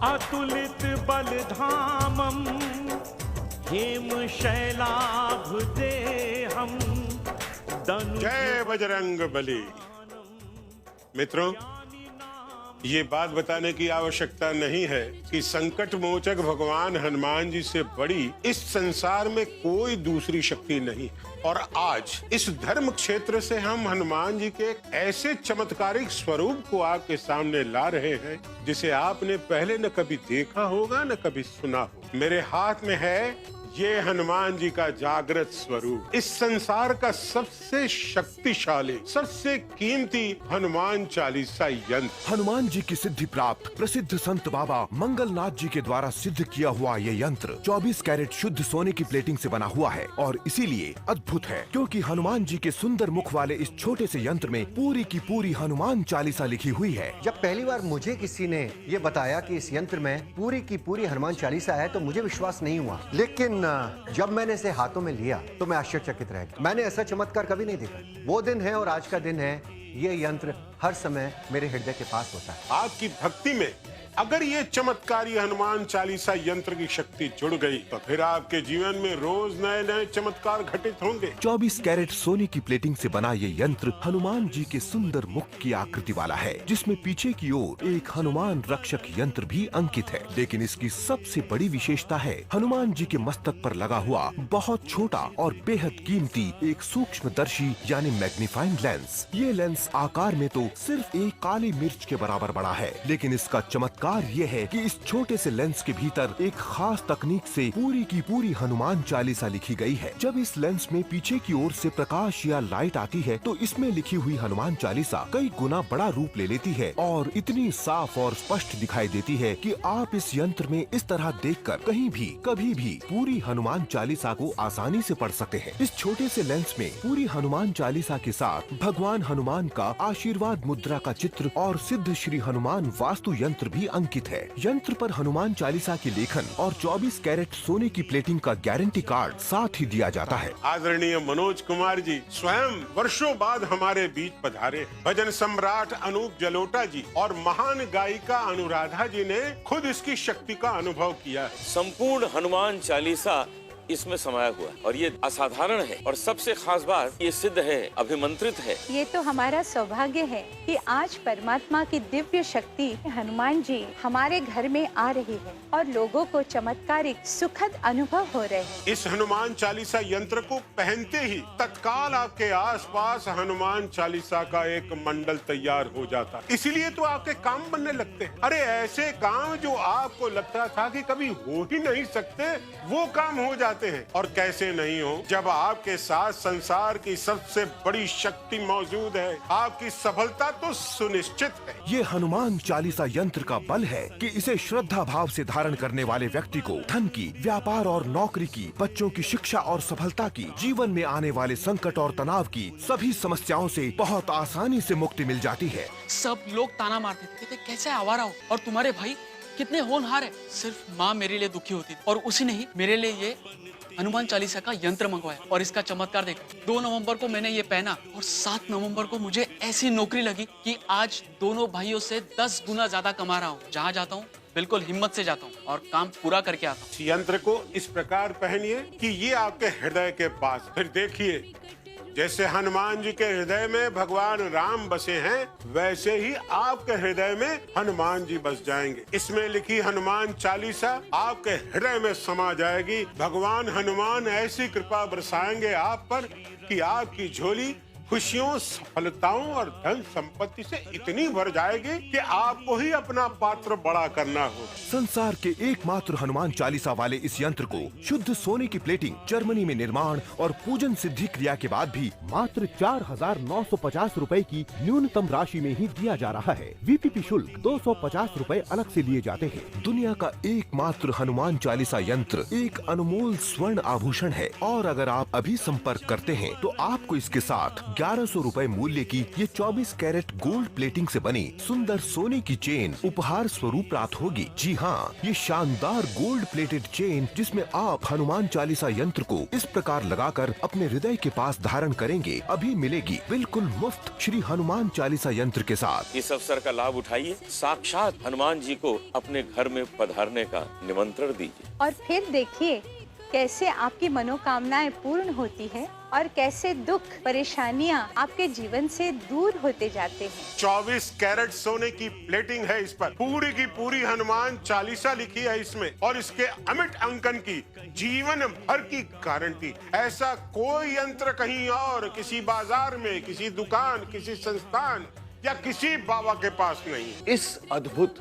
अतुलित बलधामम हेम शैलाभुदेहम दनु। जय बजरंग बली। मित्रों, ये बात बताने की आवश्यकता नहीं है कि संकट मोचक भगवान हनुमान जी से बड़ी इस संसार में कोई दूसरी शक्ति नहीं। और आज इस धर्म क्षेत्र से हम हनुमान जी के एक ऐसे चमत्कारिक स्वरूप को आपके सामने ला रहे हैं जिसे आपने पहले न कभी देखा होगा न कभी सुना हो। मेरे हाथ में है ये हनुमान जी का जागृत स्वरूप। इस संसार का सबसे शक्तिशाली, सबसे कीमती हनुमान चालीसा यंत्र। हनुमान जी की सिद्धि प्राप्त प्रसिद्ध संत बाबा मंगलनाथ जी के द्वारा सिद्ध किया हुआ ये यंत्र 24 कैरेट शुद्ध सोने की प्लेटिंग से बना हुआ है और इसीलिए अद्भुत है, क्योंकि हनुमान जी के सुंदर मुख वाले इस छोटे से यंत्र में पूरी की पूरी हनुमान चालीसा लिखी हुई है। जब पहली बार मुझे किसी ने ये बताया कि इस यंत्र में पूरी की पूरी हनुमान चालीसा है तो मुझे विश्वास नहीं हुआ, लेकिन जब मैंने इसे हाथों में लिया तो मैं आश्चर्यचकित रह गया। मैंने ऐसा चमत्कार कभी नहीं देखा। वो दिन है और आज का दिन है, ये यंत्र हर समय मेरे हृदय के पास होता है। आपकी भक्ति में अगर ये चमत्कारी हनुमान चालीसा यंत्र की शक्ति जुड़ गई तो फिर आपके जीवन में रोज नए नए चमत्कार घटित होंगे। 24 कैरेट सोने की प्लेटिंग से बना ये यंत्र हनुमान जी के सुंदर मुख की आकृति वाला है, जिसमें पीछे की ओर एक हनुमान रक्षक यंत्र भी अंकित है। लेकिन इसकी सबसे बड़ी विशेषता है हनुमान जी के मस्तक पर लगा हुआ बहुत छोटा और बेहद कीमती एक सूक्ष्मदर्शी यानी मैग्नीफाइंग लेंस। ये लेंस आकार में तो सिर्फ एक काली मिर्च के बराबर बड़ा है, लेकिन इसका चमत्कार ये है कि इस छोटे से लेंस के भीतर एक खास तकनीक से पूरी की पूरी हनुमान चालीसा लिखी गई है। जब इस लेंस में पीछे की ओर से प्रकाश या लाइट आती है तो इसमें लिखी हुई हनुमान चालीसा कई गुना बड़ा रूप ले लेती है और इतनी साफ और स्पष्ट दिखाई देती है कि आप इस यंत्र में इस तरह देखकर कहीं भी कभी भी पूरी हनुमान चालीसा को आसानी से पढ़ सकते हैं। इस छोटे से लेंस में पूरी हनुमान चालीसा के साथ भगवान हनुमान का आशीर्वाद मुद्रा का चित्र और सिद्ध श्री हनुमान वास्तु यंत्र भी अंकित है। यंत्र पर हनुमान चालीसा की लेखन और 24 कैरेट सोने की प्लेटिंग का गारंटी कार्ड साथ ही दिया जाता है। आदरणीय मनोज कुमार जी स्वयं वर्षों बाद हमारे बीच पधारे। भजन सम्राट अनूप जलोटा जी और महान गायिका अनुराधा जी ने खुद इसकी शक्ति का अनुभव किया। संपूर्ण हनुमान चालीसा इसमें समाया हुआ है और ये असाधारण है और सबसे खास बात ये सिद्ध है, अभिमंत्रित है। ये तो हमारा सौभाग्य है कि आज परमात्मा की दिव्य शक्ति हनुमान जी हमारे घर में आ रही है और लोगों को चमत्कारिक सुखद अनुभव हो रहे हैं। इस हनुमान चालीसा यंत्र को पहनते ही तत्काल आपके आसपास हनुमान चालीसा का एक मंडल तैयार हो जाता। इसीलिए तो आपके काम बनने लगते हैं। अरे ऐसे काम जो आपको लगता था कि कभी हो ही नहीं सकते, वो काम हो जाते हैं। और कैसे नहीं हो जब आपके साथ संसार की सबसे बड़ी शक्ति मौजूद है। आपकी सफलता तो सुनिश्चित है। ये हनुमान चालीसा यंत्र का बल है कि इसे श्रद्धा भाव से धारण करने वाले व्यक्ति को धन की, व्यापार और नौकरी की, बच्चों की शिक्षा और सफलता की, जीवन में आने वाले संकट और तनाव की सभी समस्याओं से बहुत आसानी से मुक्ति मिल जाती है। सब लोग ताना मारते थे, कहते कैसे आवारा हो, और तुम्हारे भाई कितने होनहार है। सिर्फ माँ मेरे लिए दुखी होती थी और उसी ने ही मेरे लिए ये हनुमान चालीसा का यंत्र मंगवाया और इसका चमत्कार देखा। 2 नवंबर को मैंने ये पहना और 7 नवंबर को मुझे ऐसी नौकरी लगी कि आज दोनों भाइयों से 10 गुना ज्यादा कमा रहा हूँ। जहाँ जाता हूँ बिल्कुल हिम्मत से जाता हूँ और काम पूरा करके आता हूँ। यंत्र को इस प्रकार पहनिए कि ये आपके हृदय के पास, फिर देखिए जैसे हनुमान जी के हृदय में भगवान राम बसे हैं, वैसे ही आपके हृदय में हनुमान जी बस जाएंगे। इसमें लिखी हनुमान चालीसा आपके हृदय में समा जाएगी। भगवान हनुमान ऐसी कृपा बरसाएंगे आप पर कि आपकी झोली खुशियों, सफलताओं और धन संपत्ति से इतनी भर जाएगी कि आपको ही अपना पात्र बड़ा करना हो। संसार के एकमात्र हनुमान चालीसा वाले इस यंत्र को शुद्ध सोने की प्लेटिंग, जर्मनी में निर्माण और पूजन सिद्धि क्रिया के बाद भी मात्र 4,950 रुपए की न्यूनतम राशि में ही दिया जा रहा है। वीपीपी शुल्क 250 रुपए अलग से लिए जाते हैं। दुनिया का एकमात्र हनुमान चालीसा यंत्र एक अनमोल स्वर्ण आभूषण है और अगर आप अभी संपर्क करते हैं तो आपको इसके साथ 1100 रुपए मूल्य की ये 24 कैरेट गोल्ड प्लेटिंग से बनी सुंदर सोने की चेन उपहार स्वरूप प्राप्त होगी। जी हाँ, ये शानदार गोल्ड प्लेटेड चेन जिसमें आप हनुमान चालीसा यंत्र को इस प्रकार लगाकर अपने हृदय के पास धारण करेंगे, अभी मिलेगी बिल्कुल मुफ्त श्री हनुमान चालीसा यंत्र के साथ। इस अवसर का लाभ उठाइए, साक्षात हनुमान जी को अपने घर में पधारने का निमंत्रण दीजिए और फिर देखिए कैसे आपकी मनोकामनाएं पूर्ण होती है और कैसे दुख परेशानियां आपके जीवन से दूर होते जाते हैं। 24 कैरेट सोने की प्लेटिंग है इस पर, पूरी की पूरी हनुमान चालीसा लिखी है इसमें और इसके अमिट अंकन की जीवन भर की गारंटी। ऐसा कोई यंत्र कहीं और किसी बाजार में, किसी दुकान, किसी संस्थान या किसी बाबा के पास नहीं। इस अद्भुत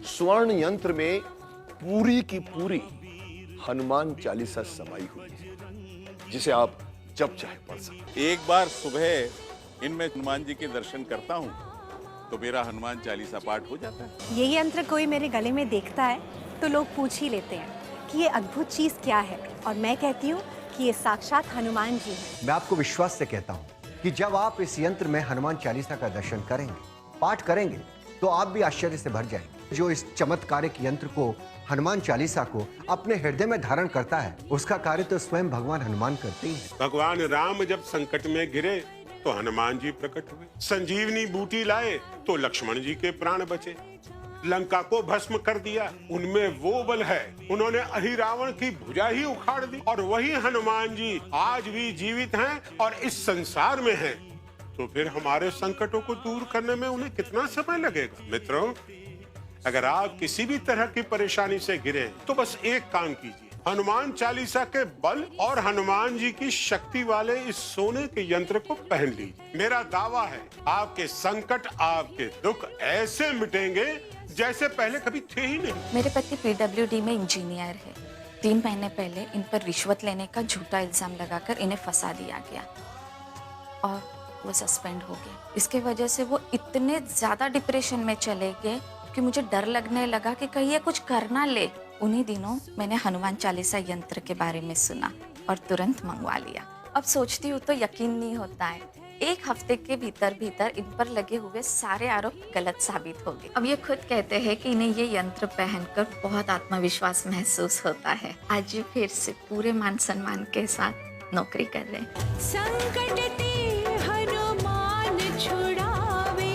स्वर्ण यंत्र में पूरी की पूरी हनुमान चालीसा समाई हुई है, जिसे आप जब चाहे पढ़ सकते। एक बार सुबह इनमें हनुमान जी के दर्शन करता हूँ तो मेरा हनुमान चालीसा पाठ हो जाता है। ये यंत्र कोई मेरे गले में देखता है तो लोग पूछ ही लेते हैं कि ये अद्भुत चीज क्या है, और मैं कहती हूँ कि ये साक्षात हनुमान जी हैं। मैं आपको विश्वास से कहता हूँ कि जब आप इस यंत्र में हनुमान चालीसा का दर्शन करेंगे, पाठ करेंगे, तो आप भी आश्चर्य से भर जाएंगे। जो इस चमत्कारिक यंत्र को, हनुमान चालीसा को अपने हृदय में धारण करता है, उसका कार्य तो स्वयं भगवान हनुमान करते ही हैं। भगवान राम जब संकट में गिरे तो हनुमान जी प्रकट हुए, संजीवनी बूटी लाए तो लक्ष्मण जी के प्राण बचे, लंका को भस्म कर दिया, उनमें वो बल है, उन्होंने अहिरावण की भुजा ही उखाड़ दी। और वही हनुमान जी आज भी जीवित हैं और इस संसार में हैं। तो फिर हमारे संकटों को दूर करने में उन्हें कितना समय लगेगा? मित्रों, अगर आप किसी भी तरह की परेशानी से घिरे तो बस एक काम कीजिए, हनुमान चालीसा के बल और हनुमान जी की शक्ति वाले इस सोने के यंत्र को पहन लीजिए। मेरा दावा है आपके संकट, आपके दुख ऐसे मिटेंगे जैसे पहले कभी थे ही नहीं। मेरे पति PWD में इंजीनियर है। 3 महीने पहले इन पर रिश्वत लेने का झूठा इल्जाम लगाकर इन्हें फंसा दिया गया और वो सस्पेंड हो गए। इसके वजह से वो इतने ज्यादा डिप्रेशन में चले गए कि मुझे डर लगने लगा कि कहीं ये कुछ कर ना ले। उन्हीं दिनों मैंने हनुमान चालीसा यंत्र के बारे में सुना और तुरंत मंगवा लिया। अब सोचती हूँ तो यकीन नहीं होता है, 1 हफ्ते के भीतर इन पर लगे हुए सारे आरोप गलत साबित हो गए। अब ये खुद कहते हैं कि इन्हें ये यंत्र पहनकर बहुत आत्मविश्वास महसूस होता है। आज ये फिर से पूरे मान सम्मान के साथ नौकरी कर रहे हैं। संकट ते हनुमान छुड़ावे,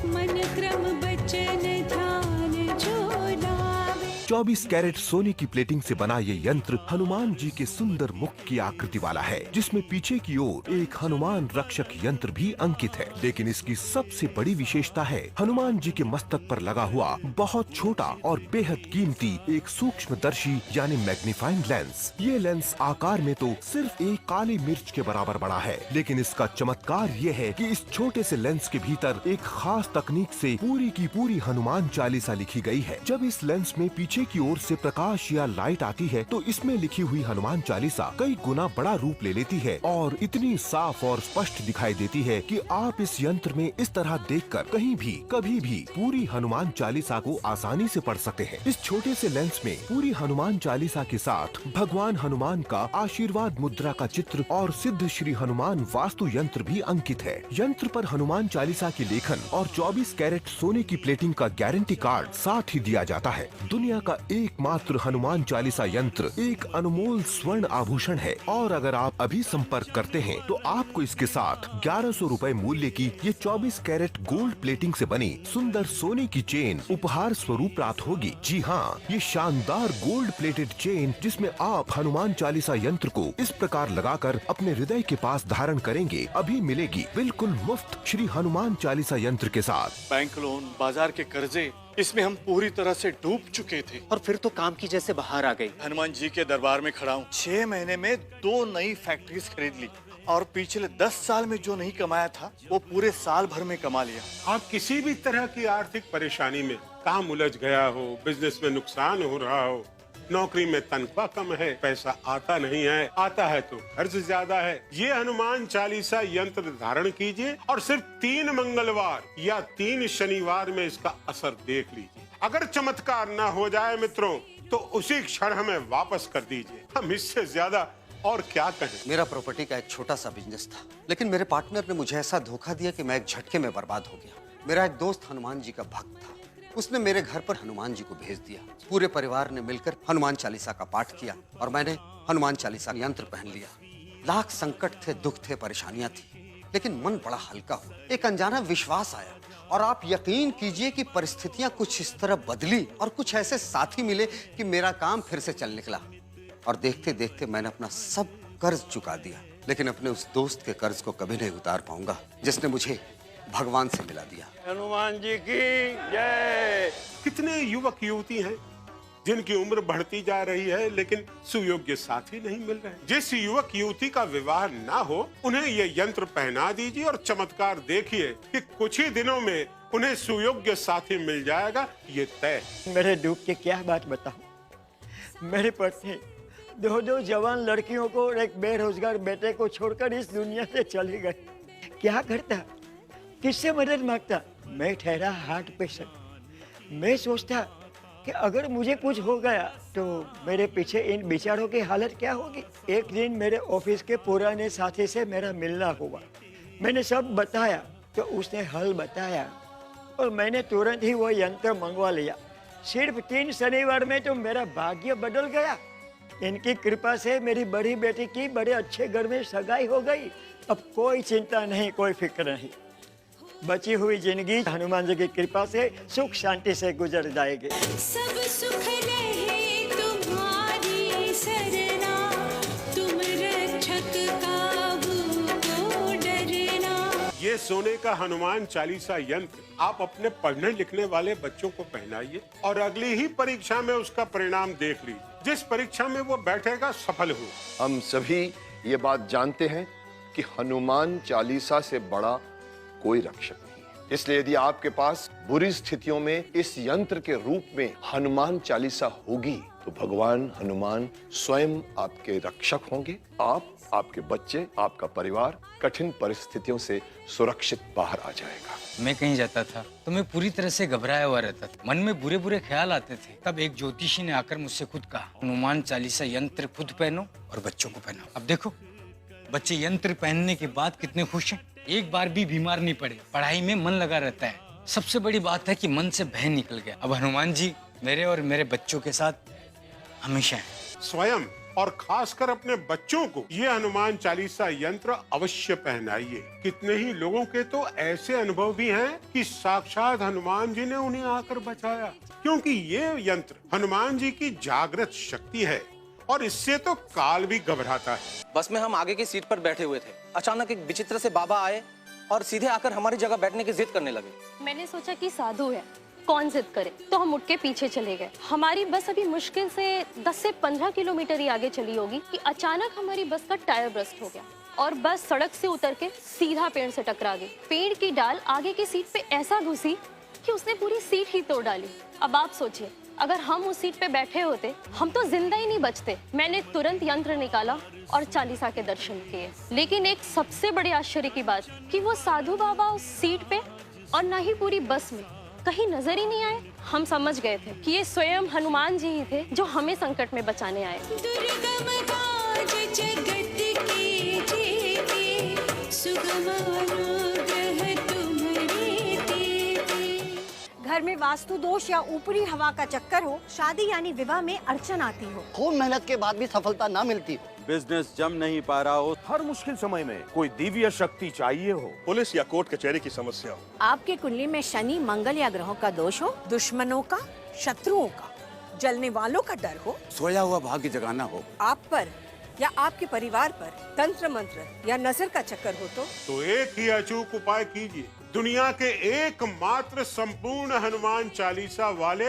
मन क्रम बचन ध्यान जो लावे। 24 कैरेट सोने की प्लेटिंग से बना ये यंत्र हनुमान जी के सुंदर मुख की आकृति वाला है, जिसमें पीछे की ओर एक हनुमान रक्षक यंत्र भी अंकित है। लेकिन इसकी सबसे बड़ी विशेषता है हनुमान जी के मस्तक पर लगा हुआ बहुत छोटा और बेहद कीमती एक सूक्ष्मदर्शी यानी मैग्नीफाइंग लेंस। ये लेंस आकार में तो सिर्फ एक काली मिर्च के बराबर बड़ा है, लेकिन इसका चमत्कार ये है कि इस छोटे से लेंस के भीतर एक खास तकनीक से पूरी की पूरी हनुमान चालीसा लिखी गई है। जब इस लेंस में पीछे की ओर से प्रकाश या लाइट आती है तो इसमें लिखी हुई हनुमान चालीसा कई गुना बड़ा रूप ले लेती है और इतनी साफ और स्पष्ट दिखाई देती है कि आप इस यंत्र में इस तरह देखकर कहीं भी कभी भी पूरी हनुमान चालीसा को आसानी से पढ़ सकते हैं। इस छोटे से लेंस में पूरी हनुमान चालीसा के साथ भगवान हनुमान का आशीर्वाद मुद्रा का चित्र और सिद्ध श्री हनुमान वास्तु यंत्र भी अंकित है। यंत्र पर हनुमान चालीसा की लेखन और 24 कैरेट सोने की प्लेटिंग का गारंटी कार्ड साथ ही दिया जाता है। दुनिया का एकमात्र हनुमान चालीसा यंत्र एक अनमोल स्वर्ण आभूषण है और अगर आप अभी संपर्क करते हैं तो आपको इसके साथ 1100 रुपए मूल्य की ये 24 कैरेट गोल्ड प्लेटिंग से बनी सुंदर सोने की चेन उपहार स्वरूप प्राप्त होगी। जी हाँ, ये शानदार गोल्ड प्लेटेड चेन जिसमें आप हनुमान चालीसा यंत्र को इस प्रकार लगाकर अपने हृदय के पास धारण करेंगे, अभी मिलेगी बिल्कुल मुफ्त श्री हनुमान चालीसा यंत्र के साथ। बैंक लोन, बाजार के कर्जे, इसमें हम पूरी तरह से डूब चुके थे और फिर तो काम की जैसे बाहर आ गई। हनुमान जी के दरबार में खड़ा हूँ। 6 महीने में 2 नई फैक्ट्रीज खरीद ली और पिछले 10 साल में जो नहीं कमाया था वो पूरे साल भर में कमा लिया। आप किसी भी तरह की आर्थिक परेशानी में, काम उलझ गया हो, बिजनेस में नुकसान हो रहा हो, नौकरी में तनख्वाह कम है, पैसा आता नहीं है, आता है तो खर्च ज्यादा है, ये हनुमान चालीसा यंत्र धारण कीजिए और सिर्फ 3 मंगलवार या 3 शनिवार में इसका असर देख लीजिए। अगर चमत्कार न हो जाए मित्रों तो उसी क्षण हमें वापस कर दीजिए, हम इससे ज्यादा और क्या कहें। मेरा प्रॉपर्टी का एक छोटा सा बिजनेस था, लेकिन मेरे पार्टनर ने मुझे ऐसा धोखा दिया कि मैं एक झटके में बर्बाद हो गया। मेरा एक दोस्त हनुमान जी का भक्त था, उसने मेरे घर पर हनुमान जी को भेज दिया। पूरे परिवार ने मिलकर हनुमान चालीसा का पाठ किया और मैंने हनुमान चालीसा यंत्र पहन लिया। लाख संकट थे, दुख थे, परेशानियां थी, लेकिन मन बड़ा हल्का हुआ। एक अनजाना विश्वास आया और आप यकीन कीजिए कि परिस्थितियां कुछ इस तरह बदली और कुछ ऐसे साथी मिले कि मेरा काम फिर से चल निकला। और देखते देखते मैंने अपना सब कर्ज चुका दिया, लेकिन अपने उस दोस्त के कर्ज को कभी नहीं उतार पाऊंगा जिसने मुझे भगवान से मिला दिया। हनुमान जी की जय। कितने युवक युवती हैं जिनकी उम्र बढ़ती जा रही है लेकिन सुयोग्य साथी नहीं मिल रहे। जिस युवक युवती का विवाह ना हो उन्हें ये यंत्र पहना दीजिए और चमत्कार देखिए कि कुछ ही दिनों में उन्हें सुयोग्य साथी मिल जाएगा, ये तय। मेरे दुख की क्या बात बताऊं। मेरी पत्नी दो जवान लड़कियों को और एक बेरोजगार बेटे को छोड़कर इस दुनिया से चली गई। क्या करता, किससे मदद मांगता। मैं ठहरा हार्ट पेशेंट। मैं सोचता कि अगर मुझे कुछ हो गया तो मेरे पीछे इन बेचारों की हालत क्या होगी। एक दिन मेरे ऑफिस के पुराने साथी से मेरा मिलना हुआ। मैंने सब बताया तो उसने हल बताया और मैंने तुरंत ही वो यंत्र मंगवा लिया। सिर्फ 3 शनिवार में तो मेरा भाग्य बदल गया। इनकी कृपा से मेरी बड़ी बेटी की बड़े अच्छे घर में सगाई हो गई। अब कोई चिंता नहीं, कोई फिक्र नहीं। बची हुई जिंदगी हनुमान जी की कृपा से सुख शांति से गुजर जाएगी। सब सुख रहे तुम्हारी सरना, तुम रक्षक काहू को डरना। ये सोने का हनुमान चालीसा यंत्र आप अपने पढ़ने लिखने वाले बच्चों को पहनाइए और अगली ही परीक्षा में उसका परिणाम देख लीजिए। जिस परीक्षा में वो बैठेगा सफल हो। हम सभी ये बात जानते हैं कि हनुमान चालीसा से बड़ा कोई रक्षक नहीं है। इसलिए यदि आपके पास बुरी स्थितियों में इस यंत्र के रूप में हनुमान चालीसा होगी तो भगवान हनुमान स्वयं आपके रक्षक होंगे। आप, आपके बच्चे, आपका परिवार कठिन परिस्थितियों से सुरक्षित बाहर आ जाएगा। मैं कहीं जाता था तो मैं पूरी तरह से घबराया हुआ रहता था। मन में बुरे बुरे ख्याल आते थे। तब एक ज्योतिषी ने आकर मुझसे खुद कहा, हनुमान चालीसा यंत्र खुद पहनो और बच्चों को पहनाओ। अब देखो, बच्चे यंत्र पहनने के बाद कितने खुश हैं। एक बार भी बीमार नहीं पड़े, पढ़ाई में मन लगा रहता है। सबसे बड़ी बात है कि मन से भय निकल गया। अब हनुमान जी मेरे और मेरे बच्चों के साथ हमेशा हैं। स्वयं और खासकर अपने बच्चों को ये हनुमान चालीसा यंत्र अवश्य पहनाइए। कितने ही लोगों के तो ऐसे अनुभव भी हैं कि साक्षात हनुमान जी ने उन्हें आकर बचाया, क्योंकि ये यंत्र हनुमान जी की जागृत शक्ति है और इससे तो काल भी घबराता है। बस में हम आगे की सीट पर बैठे हुए थे, अचानक एक विचित्र से बाबा आए और सीधे आकर हमारी जगह बैठने की जिद करने लगे। मैंने सोचा कि साधु है, कौन जिद करे, तो हम उठ के पीछे चले गए। हमारी बस अभी मुश्किल से 10 से 15 किलोमीटर ही आगे चली होगी कि अचानक हमारी बस का टायर ब्रस्ट हो गया और बस सड़क से उतर के सीधा पेड़ से टकरा गई। पेड़ की डाल आगे की सीट पे ऐसा घुसी कि उसने पूरी सीट ही तोड़ डाली। अब आप सोचिए, अगर हम उस सीट पे बैठे होते हम तो जिंदा ही नहीं बचते। मैंने तुरंत यंत्र निकाला और चालीसा के दर्शन किए। लेकिन एक सबसे बड़े आश्चर्य की बात कि वो साधु बाबा उस सीट पे और न ही पूरी बस में कहीं नजर ही नहीं आए। हम समझ गए थे कि ये स्वयं हनुमान जी ही थे जो हमें संकट में बचाने आए। दुर्गम काज जगत के जेते, सुगम अनुग्रह तुम्हारे तेते। घर में वास्तु दोष या ऊपरी हवा का चक्कर हो, शादी यानी विवाह में अड़चन आती हो, खूब मेहनत के बाद भी सफलता ना मिलती हो, बिजनेस जम नहीं पा रहा हो, हर मुश्किल समय में कोई दिव्य शक्ति चाहिए हो, पुलिस या कोर्ट कचहरी की समस्या हो, आपके कुंडली में शनि मंगल या ग्रहों का दोष हो, दुश्मनों का, शत्रुओं का, जलने वालों का डर हो, सोया हुआ भाग्य जगाना हो, आप पर या आपके परिवार पर तंत्र मंत्र या नजर का चक्कर हो तो एक ही अचूक उपाय कीजिए। दुनिया के एकमात्र संपूर्ण हनुमान चालीसा वाले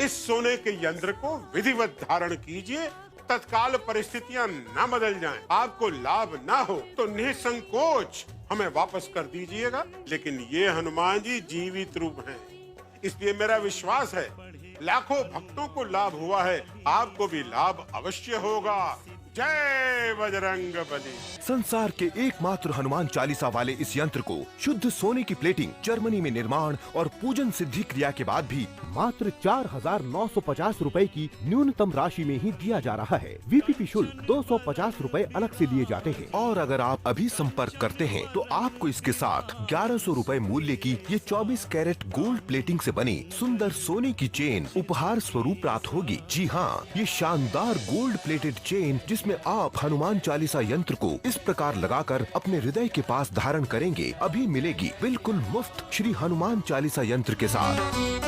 इस सोने के यंत्र को विधिवत धारण कीजिए। तत्काल परिस्थितियां न बदल जाएं, आपको लाभ ना हो तो निसंकोच हमें वापस कर दीजिएगा। लेकिन ये हनुमान जी जीवित रूप हैं, इसलिए मेरा विश्वास है लाखों भक्तों को लाभ हुआ है, आपको भी लाभ अवश्य होगा। जय बजरंग बली। संसार के एकमात्र हनुमान चालीसा वाले इस यंत्र को शुद्ध सोने की प्लेटिंग, जर्मनी में निर्माण और पूजन सिद्धि क्रिया के बाद भी मात्र 4,950 रुपए की न्यूनतम राशि में ही दिया जा रहा है। वीपीपी शुल्क 250 रुपए अलग से दिए जाते हैं और अगर आप अभी संपर्क करते हैं तो आपको इसके साथ 1100 रुपए मूल्य की ये 24 कैरेट गोल्ड प्लेटिंग से बनी सुंदर सोने की चेन उपहार स्वरूप प्राप्त होगी। जी हाँ, ये शानदार गोल्ड प्लेटेड चेन जिसमें आप हनुमान चालीसा यंत्र को इस प्रकार लगाकर अपने हृदय के पास धारण करेंगे, अभी मिलेगी बिल्कुल मुफ्त श्री हनुमान चालीसा यंत्र के साथ।